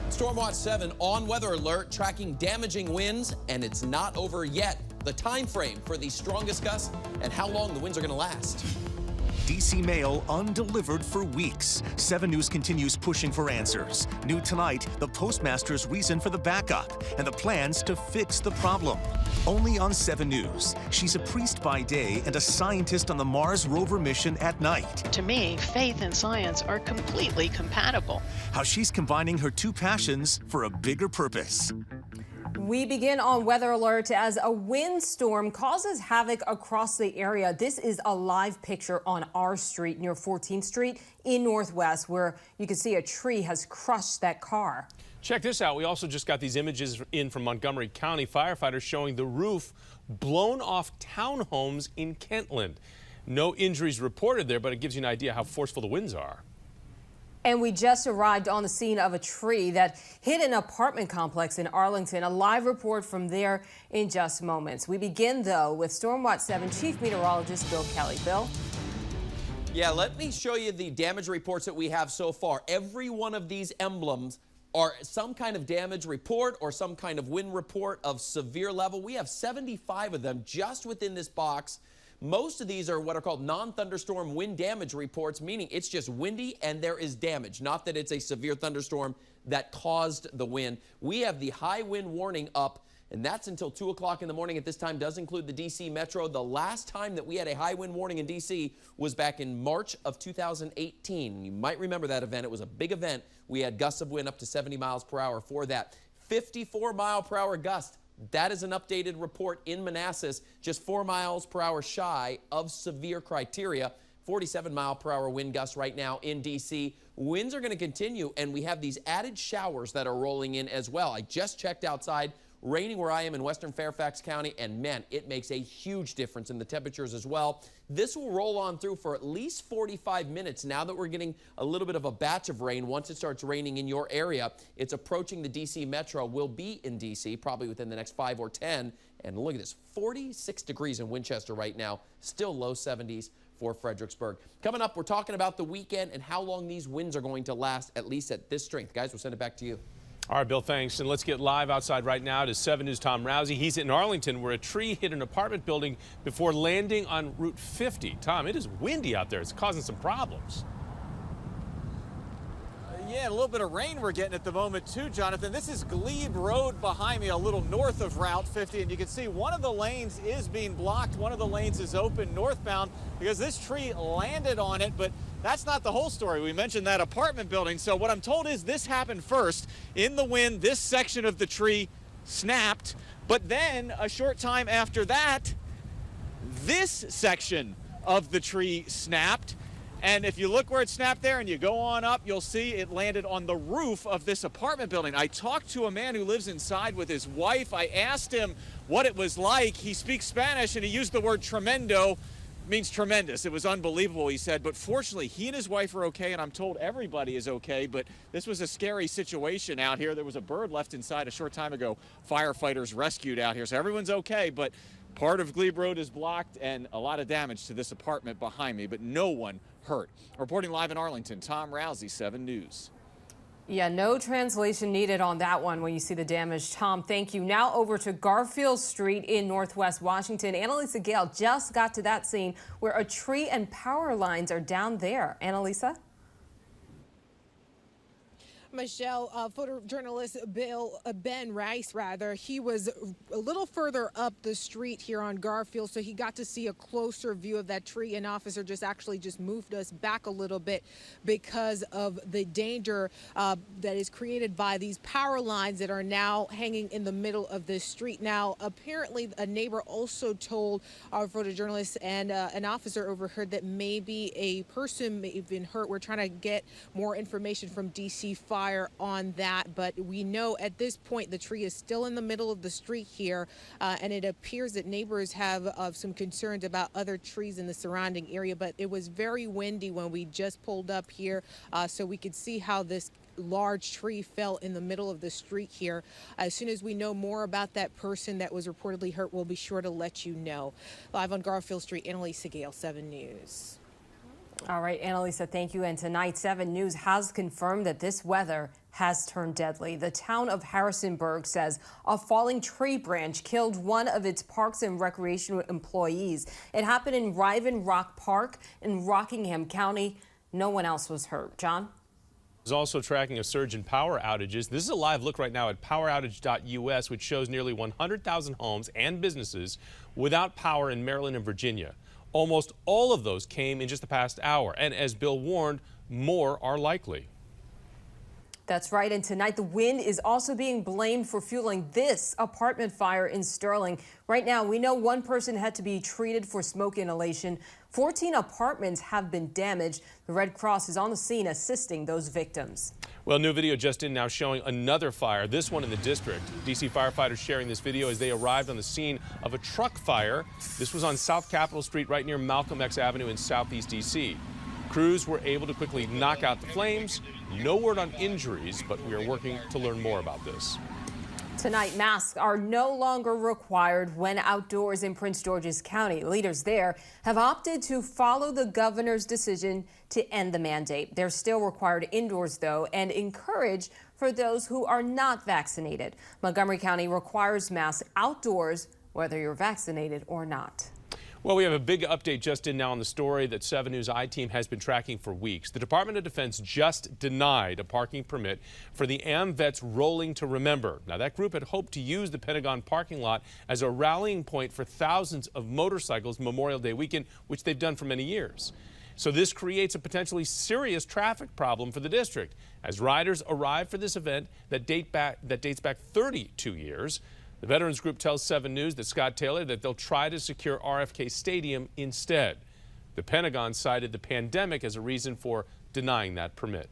Stormwatch 7 on weather alert, tracking damaging winds, and it's not over yet. The time frame for the strongest gusts and how long the winds are going to last. DC mail undelivered for weeks. 7 News continues pushing for answers. New tonight, the postmaster's reason for the backup and the plans to fix the problem. Only on 7 News. She's a priest by day and a scientist on the Mars rover mission at night. To me, faith and science are completely compatible. How she's combining her two passions for a bigger purpose. We begin on weather alert as a windstorm causes havoc across the area. This is a live picture on our street near 14th Street in Northwest, where you can see a tree has crushed that car. Check this out. We also just got these images in from Montgomery County. Firefighters showing the roof blown off townhomes in Kentland. No injuries reported there, but it gives you an idea how forceful the winds are. And we just arrived on the scene of a tree that hit an apartment complex in Arlington. A live report from there in just moments. We begin, though, with Stormwatch 7 Chief Meteorologist Bill Kelly. Bill? Yeah, let me show you the damage reports that we have so far. Every one of these emblems are some kind of damage report or some kind of wind report of severe level. We have 75 of them just within this box. Most of these are what are called non-thunderstorm wind damage reports, meaning it's just windy and there is damage, not that it's a severe thunderstorm that caused the wind. We have the high wind warning up, and that's until 2 o'clock in the morning at this time. Does include the D.C. Metro. The last time that we had a high wind warning in D.C. was back in March of 2018. You might remember that event. It was a big event. We had gusts of wind up to 70 miles per hour for that. 54-mile-per-hour gust. That is an updated report in Manassas, just 4 miles per hour shy of severe criteria. 47-mile-per-hour wind gusts right now in D.C. Winds are going to continue, and we have these added showers that are rolling in as well. I just checked outside. Raining where I am in western Fairfax County, and man, it makes a huge difference in the temperatures as well. This will roll on through for at least 45 minutes now that we're getting a little bit of a batch of rain. Once it starts raining in your area, it's approaching the D.C. Metro. We'll be in D.C. probably within the next 5 or 10. And look at this, 46 degrees in Winchester right now, still low 70s for Fredericksburg. Coming up, we're talking about the weekend and how long these winds are going to last, at least at this strength. Guys, we'll send it back to you. All right, Bill, thanks. And let's get live outside right now to 7 News' Tom Rousey. He's in Arlington, where a tree hit an apartment building before landing on Route 50. Tom, it is windy out there. It's causing some problems. Yeah, a little bit of rain we're getting at the moment too, Jonathan. This is Glebe Road behind me, a little north of Route 50, and you can see one of the lanes is being blocked. One of the lanes is open northbound because this tree landed on it, but that's not the whole story. We mentioned that apartment building. So what I'm told is this happened first. In the wind, this section of the tree snapped, but then a short time after that, this section of the tree snapped. And if you look where it snapped there and you go on up, you'll see it landed on the roof of this apartment building. I talked to a man who lives inside with his wife. I asked him what it was like. He speaks Spanish and he used the word tremendo. Means tremendous. It was unbelievable, he said, but fortunately he and his wife are okay, and I'm told everybody is okay. But this was a scary situation out here. There was a bird left inside a short time ago. Firefighters rescued out here, so everyone's okay, but part of Glebe Road is blocked and a lot of damage to this apartment behind me, but no one hurt. Reporting live in Arlington, Tom Rousey, 7 News. Yeah, no translation needed on that one when you see the damage. Tom, thank you. Now over to Garfield Street in Northwest Washington. Annalisa Gale just got to that scene where a tree and power lines are down there. Annalisa? Michelle, photojournalist Ben Rice, he was a little further up the street here on Garfield, so he got to see a closer view of that tree. An officer just moved us back a little bit because of the danger that is created by these power lines that are now hanging in the middle of this street. Now, apparently, a neighbor also told our photojournalist and an officer overheard that maybe a person may have been hurt. We're trying to get more information from DC Fire on that, but we know at this point the tree is still in the middle of the street here, and it appears that neighbors have some concerns about other trees in the surrounding area. But it was very windy when we just pulled up here, so we could see how this large tree fell in the middle of the street here. As soon as we know more about that person that was reportedly hurt, we'll be sure to let you know. Live on Garfield Street, Annalisa Gale, 7 News. All right, Annalisa, thank you. And tonight, 7 News has confirmed that this weather has turned deadly. The town of Harrisonburg says a falling tree branch killed one of its Parks and Recreation employees. It happened in Riven Rock Park in Rockingham County. No one else was hurt. John? Is also tracking a surge in power outages. This is a live look right now at poweroutage.us, which shows nearly 100,000 homes and businesses without power in Maryland and Virginia. Almost all of those came in just the past hour, and as Bill warned, more are likely. That's right, and tonight the wind is also being blamed for fueling this apartment fire in Sterling. Right now, we know one person had to be treated for smoke inhalation. 14 apartments have been damaged. The Red Cross is on the scene assisting those victims. Well, new video just in now showing another fire, this one in the district. D.C. firefighters sharing this video as they arrived on the scene of a truck fire. This was on South Capitol Street right near Malcolm X Avenue in Southeast D.C. Crews were able to quickly knock out the flames. No word on injuries, but we are working to learn more about this. Tonight, masks are no longer required when outdoors in Prince George's County. Leaders there have opted to follow the governor's decision to end the mandate. They're still required indoors, though, and encouraged for those who are not vaccinated. Montgomery County requires masks outdoors, whether you're vaccinated or not. Well, we have a big update just in now on the story that 7 News I-Team has been tracking for weeks. The Department of Defense just denied a parking permit for the AMVETS Rolling to Remember. Now, that group had hoped to use the Pentagon parking lot as a rallying point for thousands of motorcycles Memorial Day weekend, which they've done for many years. So this creates a potentially serious traffic problem for the district as riders arrive for this event that dates back 32 years. The Veterans Group tells 7 News that Scott Taylor that they'll try to secure RFK Stadium instead. The Pentagon cited the pandemic as a reason for denying that permit.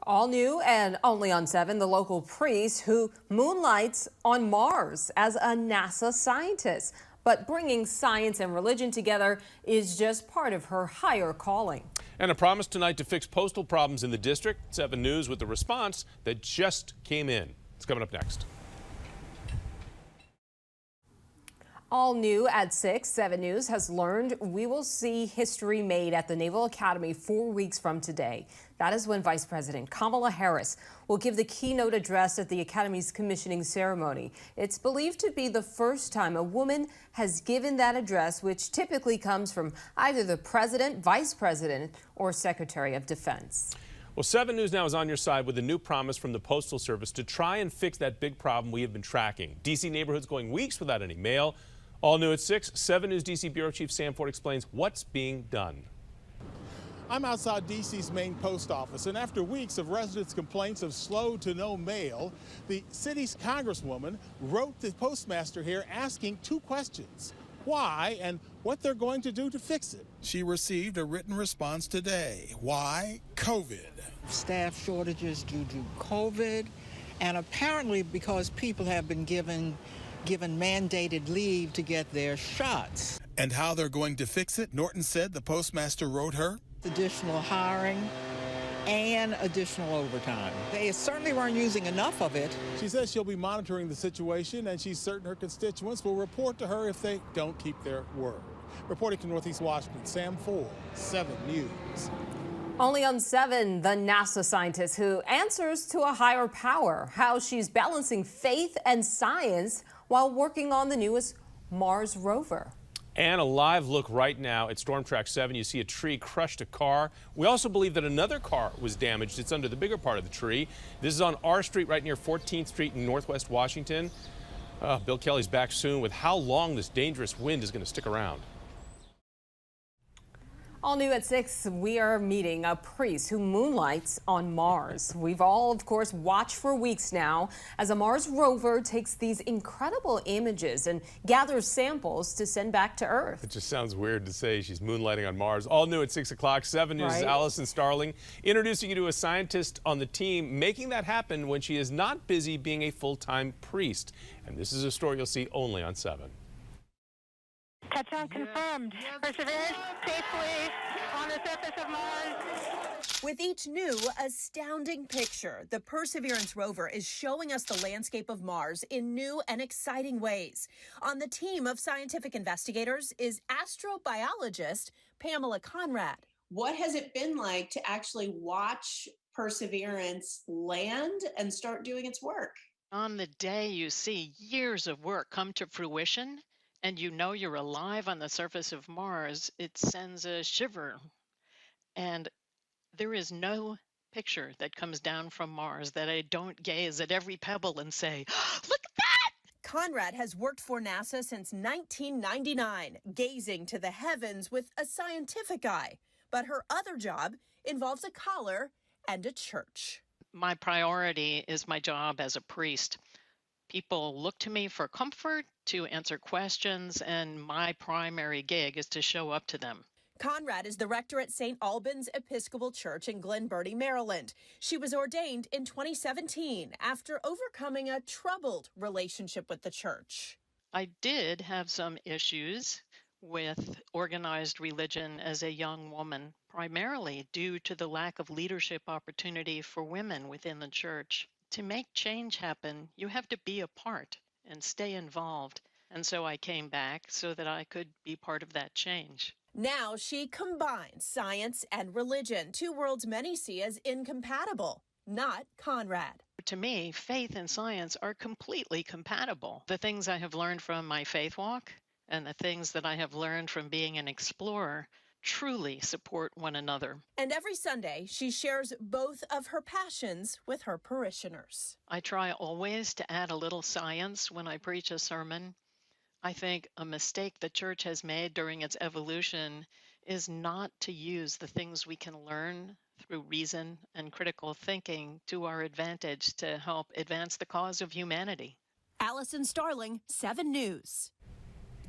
All new and only on 7, the local priest who moonlights on Mars as a NASA scientist. But bringing science and religion together is just part of her higher calling. And a promise tonight to fix postal problems in the district. 7 News with the response that just came in. It's coming up next. All new at 6, 7 News has learned we will see history made at the Naval Academy 4 weeks from today. That is when Vice President Kamala Harris will give the keynote address at the Academy's commissioning ceremony. It's believed to be the first time a woman has given that address, which typically comes from either the President, Vice President, or Secretary of Defense. Well, 7 News now is on your side with a new promise from the Postal Service to try and fix that big problem we have been tracking. D.C. neighborhoods going weeks without any mail. All new at 6, 7 News D.C. Bureau Chief Sam Ford explains what's being done. I'm outside D.C.'s main post office, and after weeks of residents' complaints of slow to no mail, the city's congresswoman wrote the postmaster here asking 2 questions: why and what they're going to do to fix it. She received a written response today. Why? COVID. Staff shortages due to COVID, and apparently because people have been given mandated leave to get their shots. And how they're going to fix it, Norton said the postmaster wrote her. Additional hiring and additional overtime. They certainly weren't using enough of it. She says she'll be monitoring the situation, and she's certain her constituents will report to her if they don't keep their word. Reporting to Northeast Washington, Sam Ford, 7 News. Only on 7, the NASA scientist who answers to a higher power, how she's balancing faith and science while working on the newest Mars rover. And a live look right now at Storm Track 7. You see a tree crushed a car. We also believe that another car was damaged. It's under the bigger part of the tree. This is on R Street right near 14th Street in Northwest Washington. Bill Kelly's back soon with how long this dangerous wind is going to stick around. All new at 6, we are meeting a priest who moonlights on Mars. We've all, of course, watched for weeks now as a Mars rover takes these incredible images and gathers samples to send back to Earth. It just sounds weird to say she's moonlighting on Mars. All new at 6 o'clock. 7 News' Right. Allison Starling introducing you to a scientist on the team making that happen when she is not busy being a full-time priest. And this is a story you'll see only on 7. Touchdown confirmed. Perseverance safely on the surface of Mars. With each new, astounding picture, the Perseverance rover is showing us the landscape of Mars in new and exciting ways. On the team of scientific investigators is astrobiologist Pamela Conrad. What has it been like to actually watch Perseverance land and start doing its work. On the day you see years of work come to fruition and you know you're alive on the surface of Mars, it sends a shiver. And there is no picture that comes down from Mars that I don't gaze at every pebble and say, look at that! Conrad has worked for NASA since 1999, gazing to the heavens with a scientific eye. But her other job involves a collar and a church. My priority is my job as a priest. People look to me for comfort, to answer questions, and my primary gig is to show up to them. Conrad is the rector at St. Albans Episcopal Church in Glen Burnie, Maryland. She was ordained in 2017 after overcoming a troubled relationship with the church. I did have some issues with organized religion as a young woman, primarily due to the lack of leadership opportunity for women within the church. To make change happen, you have to be a part and stay involved. And so I came back so that I could be part of that change. Now she combines science and religion, two worlds many see as incompatible. Not Conrad. To me, faith and science are completely compatible. The things I have learned from my faith walk and the things that I have learned from being an explorer truly support one another. And every Sunday, she shares both of her passions with her parishioners. I try always to add a little science when I preach a sermon. I think a mistake the church has made during its evolution is not to use the things we can learn through reason and critical thinking to our advantage to help advance the cause of humanity. Allison Starling, 7 News.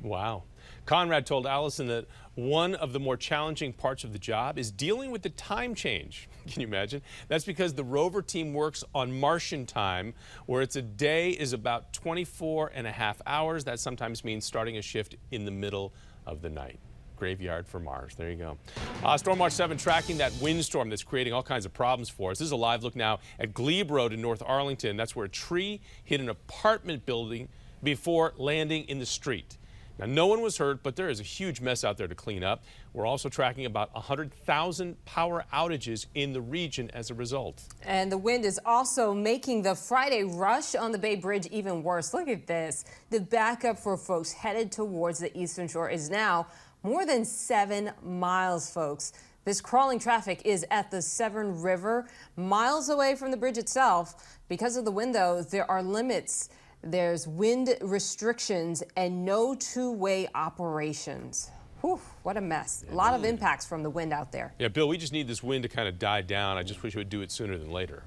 Wow. Conrad told Allison that one of the more challenging parts of the job is dealing with the time change. Can you imagine? That's because the rover team works on Martian time, where it's a day is about 24.5 hours. That sometimes means starting a shift in the middle of the night. Graveyard for Mars. There you go. Stormwatch 7 tracking that windstorm that's creating all kinds of problems for us. This is a live look now at Glebe Road in North Arlington. That's where a tree hit an apartment building before landing in the street. Now, no one was hurt, but there is a huge mess out there to clean up. We're also tracking about 100,000 power outages in the region as a result. And the wind is also making the Friday rush on the Bay Bridge even worse. Look at this. The backup for folks headed towards the Eastern Shore is now more than 7 miles, folks. This crawling traffic is at the Severn River, miles away from the bridge itself. Because of the wind, though, there are limits. There's wind restrictions and no two-way operations. Whew, what a mess. A lot of impacts from the wind out there. Yeah, Bill, we just need this wind to kind of die down. I just wish it would do it sooner than later.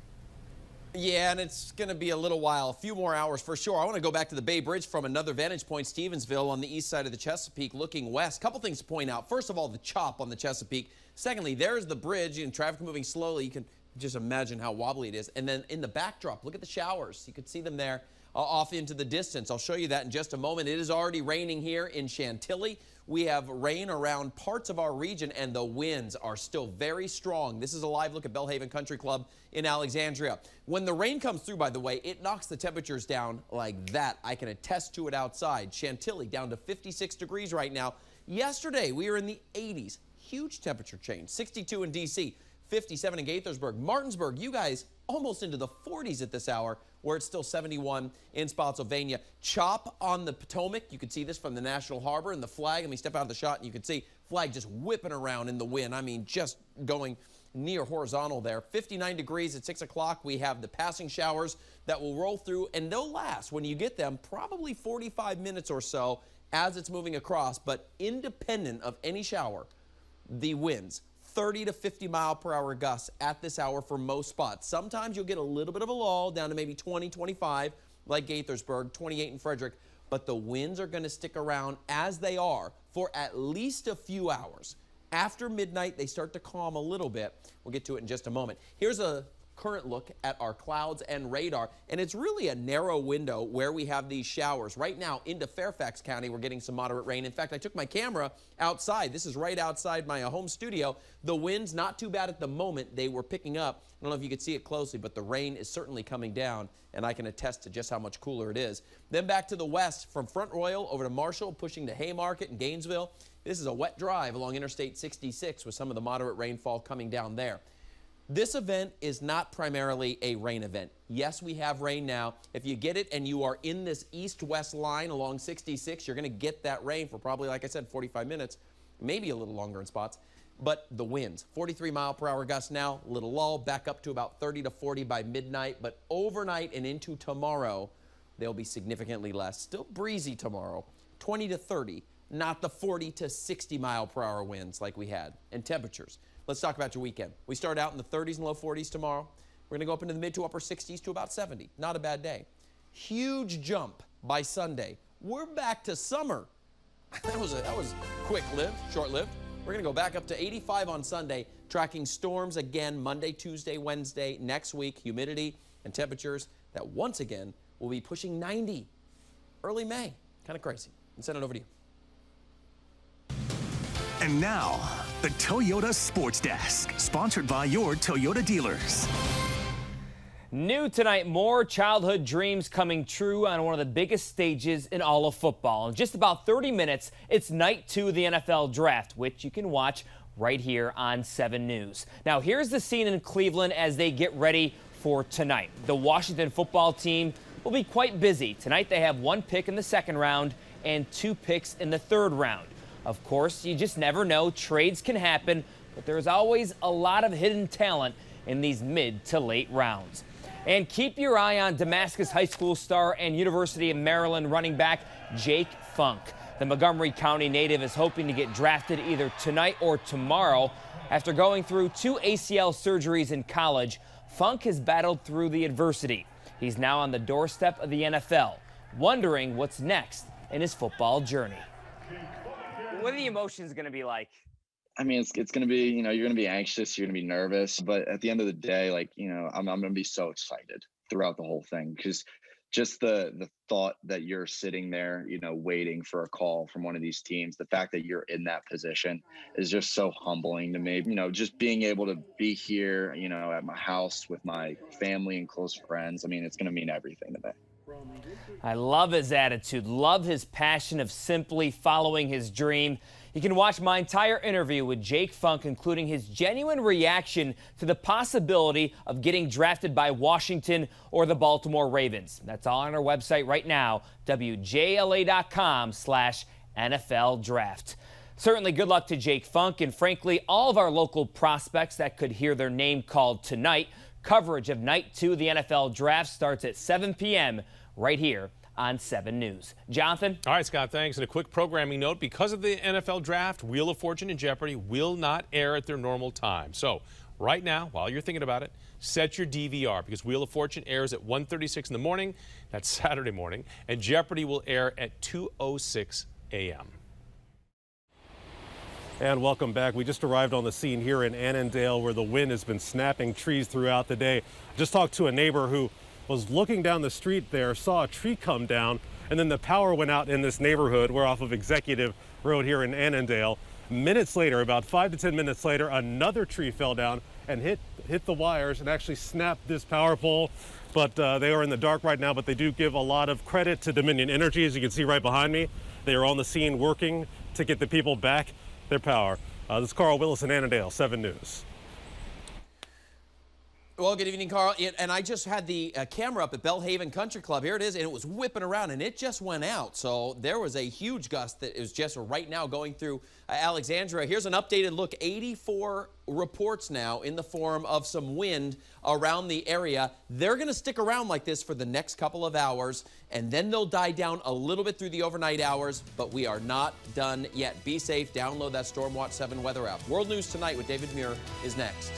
Yeah, and it's going to be a little while, a few more hours for sure. I want to go back to the Bay Bridge from another vantage point, Stevensville on the east side of the Chesapeake looking west. Couple things to point out. First of all, the chop on the Chesapeake. Secondly, there's the bridge and traffic moving slowly. You can just imagine how wobbly it is. And then in the backdrop, look at the showers. You can see them there off into the distance. I'll show you that in just a moment. It is already raining here in Chantilly. We have rain around parts of our region, and the winds are still very strong. This is a live look at Belhaven Country Club in Alexandria. When the rain comes through, by the way, it knocks the temperatures down like that. I can attest to it outside. Chantilly down to 56 degrees right now. Yesterday, we were in the 80s. Huge temperature change. 62 in D.C., 57 in Gaithersburg. Martinsburg, you guys almost into the 40s at this hour, where it's still 71 in Spotsylvania. Chop on the Potomac. You can see this from the National Harbor and the flag. Let me step out of the shot and you can see flag just whipping around in the wind. I mean, just going near horizontal there. 59 degrees at 6 o'clock. We have the passing showers that will roll through, and they'll last, when you get them, probably 45 minutes or so as it's moving across. But independent of any shower, the winds, 30 to 50 mile per hour gusts at this hour for most spots. Sometimes you'll get a little bit of a lull down to maybe 20, 25, like Gaithersburg, 28 in Frederick, but the winds are going to stick around as they are for at least a few hours. After midnight, they start to calm a little bit. We'll get to it in just a moment. Here's a current look at our clouds and radar, and it's really a narrow window where we have these showers. Right now into Fairfax County, we're getting some moderate rain. In fact, I took my camera outside. This is right outside my home studio. The wind's not too bad at the moment. They were picking up. I don't know if you could see it closely, but the rain is certainly coming down, and I can attest to just how much cooler it is. Then back to the west from Front Royal over to Marshall, pushing to Haymarket and Gainesville. This is a wet drive along Interstate 66 with some of the moderate rainfall coming down there. This event is not primarily a rain event. Yes, we have rain now. If you get it and you are in this east-west line along 66, you're going to get that rain for probably, like I said, 45 minutes, maybe a little longer in spots. But the winds, 43-mile-per-hour gusts now, little lull, back up to about 30 to 40 by midnight. But overnight and into tomorrow, they'll be significantly less. Still breezy tomorrow, 20 to 30, not the 40 to 60-mile-per-hour winds like we had. And temperatures. Let's talk about your weekend. We start out in the 30s and low 40s tomorrow. We're going to go up into the mid to upper 60s to about 70. Not a bad day. Huge jump by Sunday. We're back to summer. That was quick-lived, short-lived. We're going to go back up to 85 on Sunday, tracking storms again Monday, Tuesday, Wednesday, next week, humidity and temperatures that once again will be pushing 90 early May. Kind of crazy. And send it over to you. And now, the Toyota Sports Desk, sponsored by your Toyota dealers. New tonight, more childhood dreams coming true on one of the biggest stages in all of football. In just about 30 minutes, it's night 2 of the NFL Draft, which you can watch right here on 7 News. Now, here's the scene in Cleveland as they get ready for tonight. The Washington football team will be quite busy. Tonight, they have 1 pick in the 2nd round and 2 picks in the 3rd round. Of course, you just never know. Trades can happen, but there's always a lot of hidden talent in these mid to late rounds. And keep your eye on Damascus High School star and University of Maryland running back Jake Funk. The Montgomery County native is hoping to get drafted either tonight or tomorrow. After going through 2 ACL surgeries in college, Funk has battled through the adversity. He's now on the doorstep of the NFL, wondering what's next in his football journey. What are the emotions going to be like? I mean, it's going to be, you're going to be anxious, you're going to be nervous, but at the end of the day, I'm going to be so excited throughout the whole thing, because just the thought that you're sitting there, waiting for a call from one of these teams, the fact that you're in that position is just so humbling to me. Just being able to be here, at my house with my family and close friends, I mean, it's going to mean everything to me. I love his attitude, love his passion of simply following his dream. You can watch my entire interview with Jake Funk, including his genuine reaction to the possibility of getting drafted by Washington or the Baltimore Ravens. That's all on our website right now, WJLA.com/NFL Draft. Certainly good luck to Jake Funk and, frankly, all of our local prospects that could hear their name called tonight. Coverage of Night 2 of the NFL Draft starts at 7 p.m. right here on 7 News. Jonathan? All right, Scott, thanks. And a quick programming note, because of the NFL Draft, Wheel of Fortune and Jeopardy will not air at their normal time. So right now, while you're thinking about it, set your DVR, because Wheel of Fortune airs at 1:36 in the morning. That's Saturday morning. And Jeopardy will air at 2:06 a.m. And welcome back. We just arrived on the scene here in Annandale, where the wind has been snapping trees throughout the day. Just talked to a neighbor who was looking down the street there, saw a tree come down, and then the power went out in this neighborhood. We're off of Executive Road here in Annandale. Minutes later, about 5 to 10 minutes later, another tree fell down and hit the wires and actually snapped this power pole. But they are in the dark right now, but they do give a lot of credit to Dominion Energy. As you can see right behind me, they are on the scene working to get the people back their power. This is Carl Willis in Annandale, 7 News. Well, good evening, Carl. And I just had the camera up at Bellhaven Country Club. Here it is, and it was whipping around, and it just went out. So there was a huge gust that is just right now going through Alexandria. Here's an updated look. 84 reports now in the form of some wind around the area. They're going to stick around like this for the next couple of hours, and then they'll die down a little bit through the overnight hours, but we are not done yet. Be safe. Download that Stormwatch 7 weather app. World News Tonight with David Muir is next.